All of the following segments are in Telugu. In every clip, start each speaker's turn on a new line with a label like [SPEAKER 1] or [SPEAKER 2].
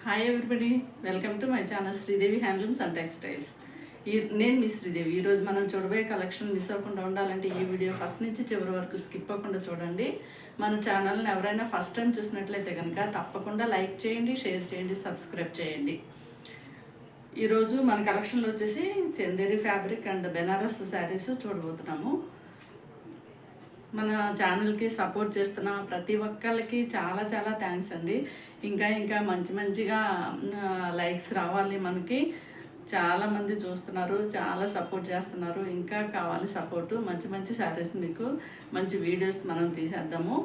[SPEAKER 1] Hi everybody, welcome to my channel Sridevi handlooms and textiles. నేను మీ శ్రీదేవి. ఈరోజు మనం చూడబోయే కలెక్షన్ మిస్ అవ్వకుండా ఉండాలంటే ఈ వీడియో ఫస్ట్ నుంచి చివరి వరకు స్కిప్ అవ్వకుండా చూడండి. మన ఛానల్ని ఎవరైనా ఫస్ట్ టైం చూసినట్లయితే కనుక తప్పకుండా లైక్ చేయండి, షేర్ చేయండి, సబ్స్క్రైబ్ చేయండి. ఈరోజు మన కలెక్షన్లో వచ్చేసి చందేరి ఫ్యాబ్రిక్ అండ్ బెనారస్ శారీస్ చూడబోతున్నాము. మన ఛానల్కి సపోర్ట్ చేస్తున్న ప్రతి ఒక్కళ్ళకి చాలా చాలా థ్యాంక్స్ అండి. ఇంకా మంచిగా లైక్స్ రావాలి. మనకి చాలామంది చూస్తున్నారు, చాలా సపోర్ట్ చేస్తున్నారు. ఇంకా కావాలి సపోర్టు. మంచి శారీస్ మీకు మంచి వీడియోస్ మనం తీసేద్దాము.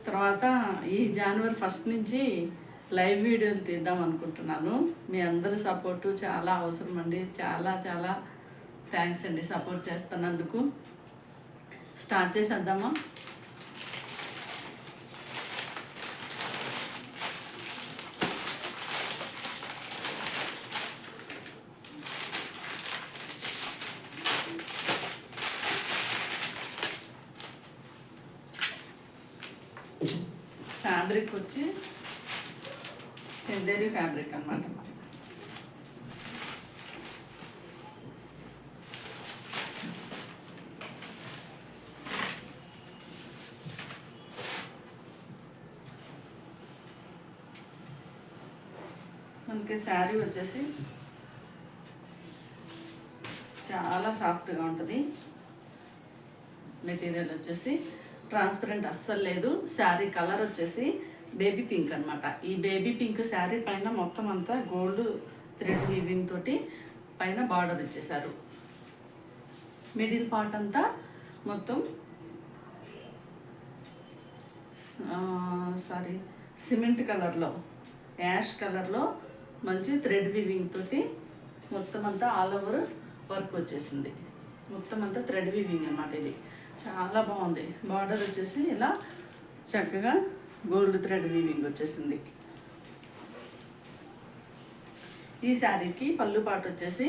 [SPEAKER 1] తర్వాత ఈ జనవరి 1 నుంచి లైవ్ వీడియోలు తీద్దాం అనుకుంటున్నాను. మీ అందరి సపోర్టు చాలా అవసరం అండి. చాలా థ్యాంక్స్ అండి సపోర్ట్ చేస్తున్నందుకు. స్టార్ట్ చేసేద్దామా? ఫ్యాబ్రిక్ వచ్చి చందేరి ఫ్యాబ్రిక్ అన్నమాట. మనకి శారీ వచ్చేసి చాలా సాఫ్ట్గా ఉంటుంది. మెటీరియల్ వచ్చేసి ట్రాన్స్పరెంట్ అస్సలు లేదు. శారీ కలర్ వచ్చేసి బేబీ పింక్ అనమాట. ఈ బేబీ పింక్ శారీ పైన మొత్తం అంతా గోల్డ్ థ్రెడ్ వీవింగ్ తోటి పైన బార్డర్ ఇచ్చేసారు. మిడిల్ పార్ట్ అంతా మొత్తం సిమెంట్ కలర్లో, యాష్ కలర్లో మంచి థ్రెడ్ వీవింగ్ తోటి మొత్తం అంతా ఆల్ ఓవర్ వర్క్ వచ్చేసింది. మొత్తం అంతా థ్రెడ్ వీవింగ్ అన్నమాట. ఇది చాలా బాగుంది. బార్డర్ వచ్చేసి ఇలా చక్కగా గోల్డ్ థ్రెడ్ వీవింగ్ వచ్చేసింది. ఈ శారీకి పళ్ళు పాటు వచ్చేసి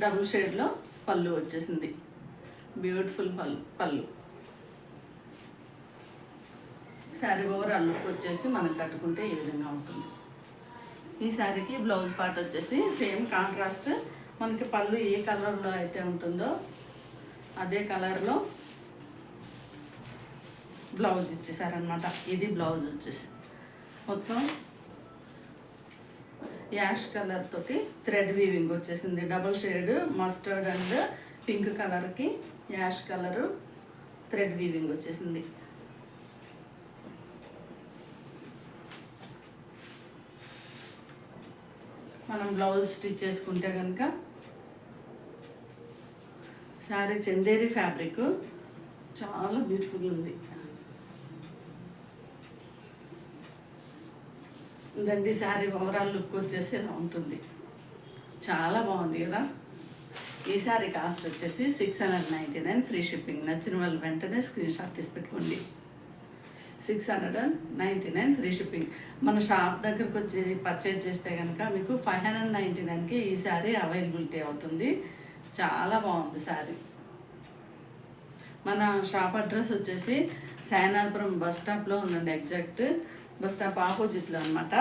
[SPEAKER 1] డబుల్ షేడ్లో పళ్ళు వచ్చేసింది. బ్యూటిఫుల్ పళ్ళు. శారీ ఓవరాల్ లుక్ వచ్చేసి మనం కట్టుకుంటే ఈ విధంగా ఉంటుంది. ఈ శారీకి బ్లౌజ్ పార్ట్ వచ్చేసి సేమ్ కాంట్రాస్ట్. మనకి పళ్ళు ఏ కలర్లో అయితే ఉంటుందో అదే కలర్లో బ్లౌజ్ ఇచ్చేసారనమాట. ఇది బ్లౌజ్ వచ్చేసి మొత్తం యాష్ కలర్ తోటి థ్రెడ్ వీవింగ్ వచ్చేసింది. Double shade mustard and pink కలర్కి యాష్ కలరు థ్రెడ్ వీవింగ్ వచ్చేసింది. మనం బ్లౌజ్ స్టిచ్ చేసుకుంటే కనుక శారీ చందేరి ఫ్యాబ్రిక్ చాలా బ్యూటిఫుల్గా ఉంది. ఇదండి శారీ ఓవరాల్ లుక్ వచ్చేసి ఇలా ఉంటుంది. చాలా బాగుంది కదా. ఈ శారీ కాస్ట్ వచ్చేసి 699 ఫ్రీ షిప్పింగ్. నచ్చిన వాళ్ళు వెంటనే స్క్రీన్ షాట్ తీసి పెట్టుకోండి. 699 ఫ్రీ షిప్పింగ్. మన షాప్ దగ్గరకు వచ్చి పర్చేజ్ చేస్తే కనుక మీకు 599కి ఈ శారీ అవైలబిలిటీ అవుతుంది. చాలా బాగుంది శారీ. మన షాప్ అడ్రస్ వచ్చేసి సైనాపురం బస్ స్టాప్లో ఉందండి. ఎగ్జాక్ట్ బస్ స్టాప్ ఆపోజిట్లో అనమాట.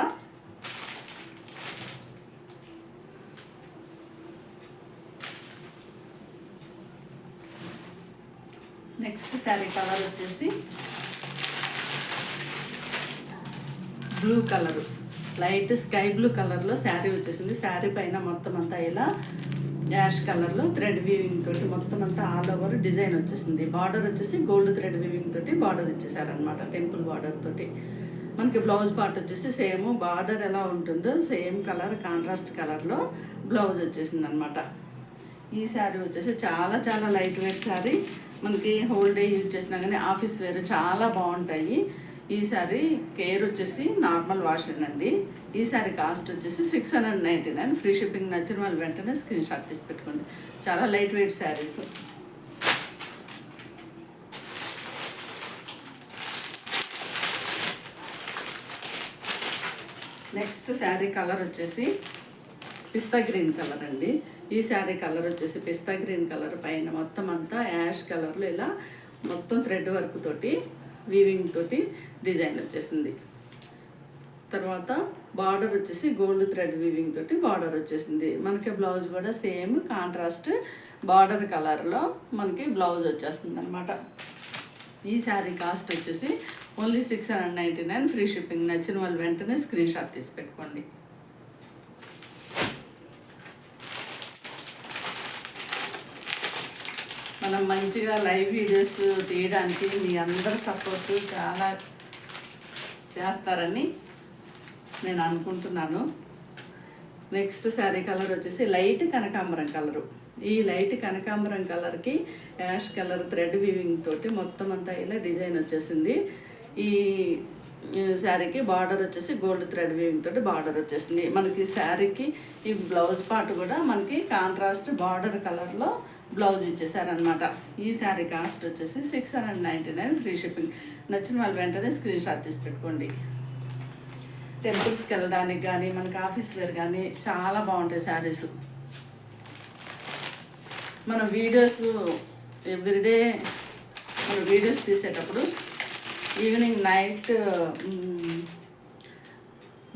[SPEAKER 1] నెక్స్ట్ శారీ కలర్ వచ్చేసి blue colour, light sky blue కలర్లో శారీ వచ్చేసింది. శారీ పైన మొత్తం అంతా ఇలా యాష్ కలర్లో థ్రెడ్ వీవింగ్ తోటి మొత్తం అంతా ఆల్ ఓవర్ డిజైన్ వచ్చేసింది. బార్డర్ వచ్చేసి గోల్డ్ థ్రెడ్ వీవింగ్ తోటి బార్డర్ ఇచ్చేసారనమాట. టెంపుల్ బార్డర్ తోటి. మనకి బ్లౌజ్ పార్ట్ వచ్చేసి సేమ్ బార్డర్ ఎలా ఉంటుందో సేమ్ కలర్ కాంట్రాస్ట్ కలర్లో బ్లౌజ్ వచ్చేసింది అనమాట. ఈ శారీ వచ్చేసి చాలా లైట్ వెయిట్ శారీ. మనకి హోల్ డే యూజ్ చేసినా కానీ ఆఫీస్ వేర్ చాలా బాగుంటాయి. ఈ శారీ కేర్ వచ్చేసి నార్మల్ వాష్ అండి. ఈ శారీ కాస్ట్ వచ్చేసి 699 ఫ్రీ షిప్పింగ్. నచ్చిన వాళ్ళు వెంటనే స్క్రీన్ షాట్ తీసి పెట్టుకోండి. చాలా light weight saris. Next saree colour వచ్చేసి పిస్తా గ్రీన్ కలర్ అండి. ఈ శారీ కలర్ వచ్చేసి పిస్తా గ్రీన్ కలర్ పైన మొత్తం అంతా యాష్ కలర్లో ఇలా మొత్తం థ్రెడ్ వర్క్ తోటి వీవింగ్ తోటి డిజైన్ వచ్చేసింది. తర్వాత బార్డర్ వచ్చేసి గోల్డ్ థ్రెడ్ వీవింగ్ తోటి బార్డర్ వచ్చేసింది. మనకి బ్లౌజ్ కూడా సేమ్ కాంట్రాస్ట్ బార్డర్ కలర్లో మనకి బ్లౌజ్ వచ్చేస్తుంది అనమాట. ఈ శారీ కాస్ట్ వచ్చేసి ఓన్లీ 699 ఫ్రీ షిప్పింగ్. నచ్చిన వాళ్ళు వెంటనే స్క్రీన్ షాట్ తీసి పెట్టుకోండి. మనం మంచిగా లైవ్ వీడియోస్ తీయడానికి మీ అందరి సపోర్టు చాలా చేస్తారని నేను అనుకుంటున్నాను. నెక్స్ట్ శారీ కలర్ వచ్చేసి లైట్ కనకాంబరం కలరు. ఈ లైట్ కనకాంబరం కలర్కి యాష్ కలర్ థ్రెడ్ వీవింగ్ తోటి మొత్తం అంతా ఇలా డిజైన్ వచ్చేసింది. ఈ శారీకి బార్డర్ వచ్చేసి గోల్డ్ థ్రెడ్ వీవింగ్ తోటి బార్డర్ వచ్చేసింది. మనకి శారీకి ఈ బ్లౌజ్ పార్ట్ కూడా మనకి కాంట్రాస్ట్ బార్డర్ కలర్లో బ్లౌజ్ ఇచ్చేసారనమాట. ఈ శారీ కాస్ట్ వచ్చేసి 699 ఫ్రీ షిప్పింగ్. నచ్చిన వాళ్ళు వెంటనే స్క్రీన్ షాట్ తీసి పెట్టుకోండి. టెంపుల్స్కి వెళ్ళడానికి కానీ మనకి ఆఫీస్ వేర్ కానీ చాలా బాగుంటాయి శారీస్. మన వీడియోస్ ఎవ్రీడే మన వీడియోస్ తీసేటప్పుడు ఈవినింగ్ నైట్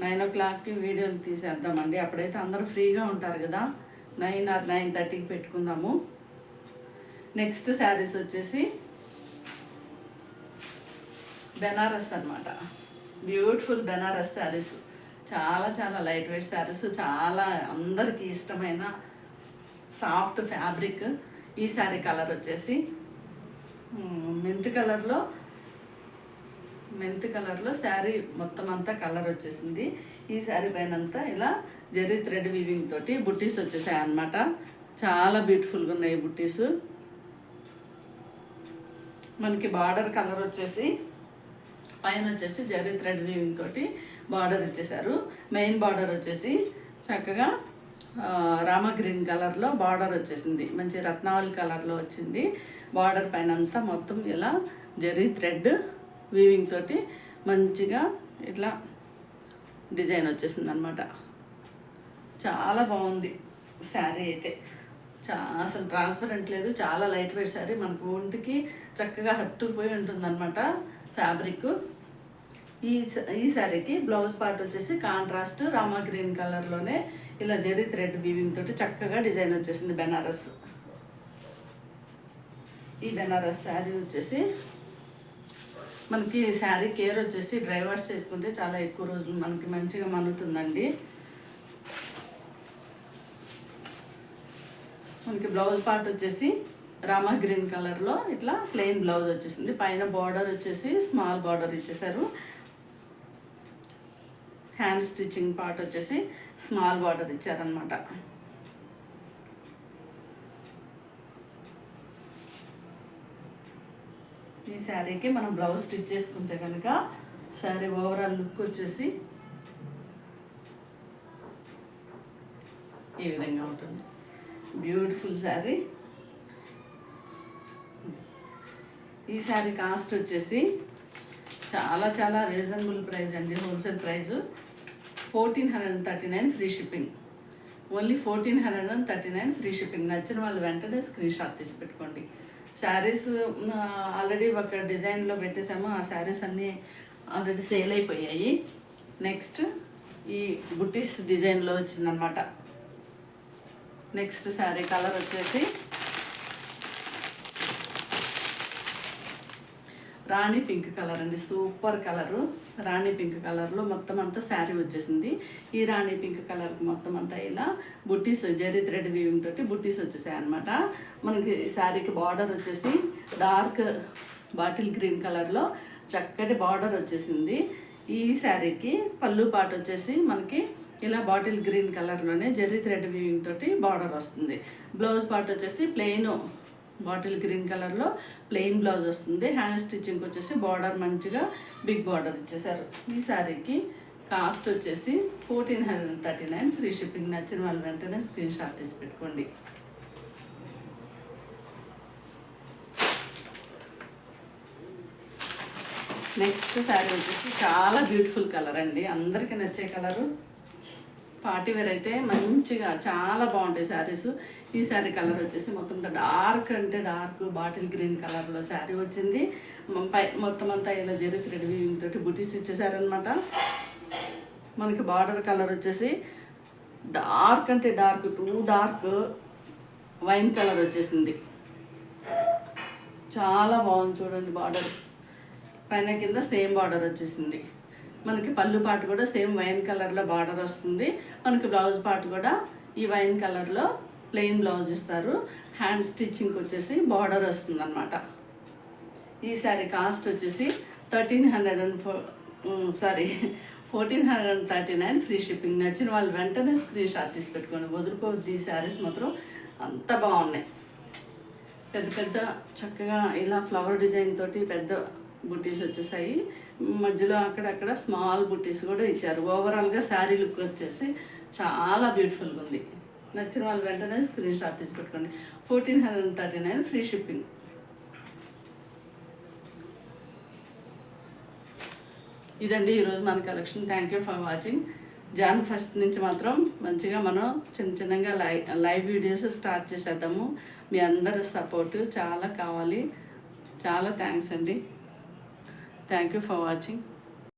[SPEAKER 1] 9 o'clockకి వీడియోలు తీసేద్దామండి. అప్పుడైతే అందరూ ఫ్రీగా ఉంటారు కదా. 9 or 9:30కి పెట్టుకుందాము. నెక్స్ట్ శారీస్ వచ్చేసి బెనారస్ అనమాట. బ్యూటిఫుల్ బెనారస్ శారీస్, చాలా చాలా లైట్ వెయిట్ శారీస్, చాలా అందరికీ ఇష్టమైన సాఫ్ట్ ఫ్యాబ్రిక్. ఈ శారీ కలర్ వచ్చేసి మెంత్ కలర్లో శారీ మొత్తం అంతా కలర్ వచ్చేసింది. ఈ శారీ పైన అంతా ఇలా జరీ థ్రెడ్ వీవింగ్ తోటి బుట్టీస్ వచ్చేసాయి అన్నమాట. చాలా బ్యూటిఫుల్గా ఉన్నాయి బుట్టీస్. మనకి బార్డర్ కలర్ వచ్చేసి పైన వచ్చేసి జరీ థ్రెడ్ వీవింగ్ తోటి బార్డర్ ఇచ్చేసారు. మెయిన్ బార్డర్ వచ్చేసి చక్కగా రామ గ్రీన్ కలర్లో బార్డర్ వచ్చేసింది. మంచి రత్నావళి కలర్లో వచ్చింది. బార్డర్ పైన అంతా మొత్తం ఇలా జరీ థ్రెడ్ వీవింగ్ తోటి మంచిగా ఇట్లా డిజైన్ వచ్చేసింది అనమాట. చాలా బాగుంది శారీ అయితే. అసలు ట్రాన్స్పరెంట్ లేదు, చాలా లైట్ వెయిట్ శారీ. మనకు ఒంటికి చక్కగా హత్తుకుపోయి ఉంటుందన్నమాట ఫ్యాబ్రిక్. ఈ శారీకి బ్లౌజ్ పార్ట్ వచ్చేసి కాంట్రాస్ట్ రామా గ్రీన్ కలర్లోనే ఇలా జరీ థ్రెడ్ వీవింగ్ తోటి చక్కగా డిజైన్ వచ్చేసింది బెనారస్. ఈ బెనారస్ శారీ వచ్చేసి మనకి శారీ కేర్ వచ్చేసి డ్రై వాష్ చేసుకుంటే చాలా ఎక్కువ రోజులు మనకి మంచిగా మన్నుతుందండి. మనకి బ్లౌజ్ పార్ట్ వచ్చేసి రామా గ్రీన్ కలర్లో ఇట్లా ప్లెయిన్ బ్లౌజ్ వచ్చేసింది. పైన బార్డర్ వచ్చేసి స్మాల్ బార్డర్ ఇచ్చేసారు. హ్యాండ్ స్టిచ్చింగ్ పార్ట్ వచ్చేసి స్మాల్ బార్డర్ ఇచ్చారనమాట. ఈ శారీకి మనం బ్లౌజ్ స్టిచ్ చేసుకుంటే కనుక శారీ ఓవరాల్ లుక్ వచ్చేసి ఈ విధంగా ఉంటుంది. బ్యూటిఫుల్ శారీ. ఈ శారీ కాస్ట్ వచ్చేసి చాలా చాలా రీజనబుల్ ప్రైస్ అండి. Wholesale price 1439 free shipping. Only 1439 free shipping. నచ్చిన వాళ్ళు వెంటనే స్క్రీన్ షాట్ తీసి పెట్టుకోండి. శారీస్ ఆల్రెడీ ఒక డిజైన్లో పెట్టేసాము. ఆ శారీస్ అన్నీ ఆల్రెడీ సేల్ అయిపోయాయి. నెక్స్ట్ ఈ బుట్టీస్ డిజైన్లో వచ్చిందనమాట. నెక్స్ట్ శారీ కలర్ వచ్చేసి రాణి పింక్ కలర్ అండి. Super colour. రాణి పింక్ కలర్లో మొత్తం అంతా శారీ వచ్చేసింది. ఈ రాణి పింక్ కలర్కి మొత్తం అంతా ఇలా బుట్టీస్ జరీ థ్రెడ్ వీవింగ్ తోటి బుట్టీస్ వచ్చేసాయి అనమాట. మనకి శారీకి బార్డర్ వచ్చేసి డార్క్ బాటిల్ గ్రీన్ కలర్లో చక్కటి బార్డర్ వచ్చేసింది. ఈ శారీకి పళ్ళు పాటు వచ్చేసి మనకి ఇలా బాటిల్ గ్రీన్ కలర్లోనే జరీ థ్రెడ్ వీవింగ్ తోటి బార్డర్ వస్తుంది. బ్లౌజ్ పార్ట్ వచ్చేసి ప్లెయిన్ బాటిల్ గ్రీన్ కలర్లో ప్లెయిన్ బ్లౌజ్ వస్తుంది. హ్యాండ్ స్టిచ్చింగ్ వచ్చేసి బార్డర్ మంచిగా బిగ్ బార్డర్ ఇచ్చేసారు. ఈ శారీకి కాస్ట్ వచ్చేసి 1439 ఫ్రీ షిప్పింగ్. నచ్చిన వాళ్ళు వెంటనే స్క్రీన్ షాట్ తీసి పెట్టుకోండి. నెక్స్ట్ శారీ వచ్చేసి చాలా బ్యూటిఫుల్ కలర్ అండి. అందరికీ నచ్చే కలరు. పార్టీ వేర్ అయితే మంచిగా చాలా బాగుంటాయి శారీస్. ఈ శారీ కలర్ వచ్చేసి మొత్తం డార్క్ అంటే డార్క్ బాటిల్ గ్రీన్ కలర్లో శారీ వచ్చింది. మొత్తం అంతా ఇలా జరీ థ్రెడ్ వీవింగ్ తోటి బుటీస్ ఇచ్చేసారనమాట. మనకి బార్డర్ కలర్ వచ్చేసి డార్క్ అంటే dark, two dark wine colour వచ్చేసింది. చాలా బాగుంది చూడండి. బార్డర్ పైన కింద సేమ్ బార్డర్ వచ్చేసింది. మనకి పళ్ళు పాటు కూడా సేమ్ వైన్ కలర్లో బార్డర్ వస్తుంది. మనకి బ్లౌజ్ పార్ట్ కూడా ఈ వైన్ కలర్లో ప్లెయిన్ బ్లౌజ్ ఇస్తారు. హ్యాండ్ స్టిచ్చింగ్కి వచ్చేసి బార్డర్ వస్తుంది అనమాట. ఈ శారీ కాస్ట్ వచ్చేసి 1439 ఫ్రీ షిప్పింగ్. నచ్చిన వాళ్ళు వెంటనే స్క్రీన్ షాట్ తీసి పెట్టుకోండి, వదులుకోవద్దు. ఈ శారీస్ మాత్రం అంత బాగున్నాయి. పెద్ద పెద్ద చక్కగా ఇలా ఫ్లవర్ డిజైన్ తోటి పెద్ద బుట్టీస్ వచ్చేసాయి. మధ్యలో అక్కడక్కడ స్మాల్ బుట్టీస్ కూడా ఇచ్చారు. ఓవరాల్గా శారీ లుక్ వచ్చేసి చాలా బ్యూటిఫుల్గా ఉంది. నచ్చిన వాళ్ళు వెంటనే స్క్రీన్ షాట్ తీసి పెట్టుకోండి. 1439 ఫ్రీ షిప్పింగ్. ఇదండి ఈరోజు మన collection. Thank you for watching. Jan 1st నుంచి మాత్రం మంచిగా మనం చిన్నగా లైవ్ వీడియోస్ స్టార్ట్ చేసేద్దాము. మీ అందరి సపోర్ట్ చాలా కావాలి. చాలా థ్యాంక్స్ అండి. Thank you for watching.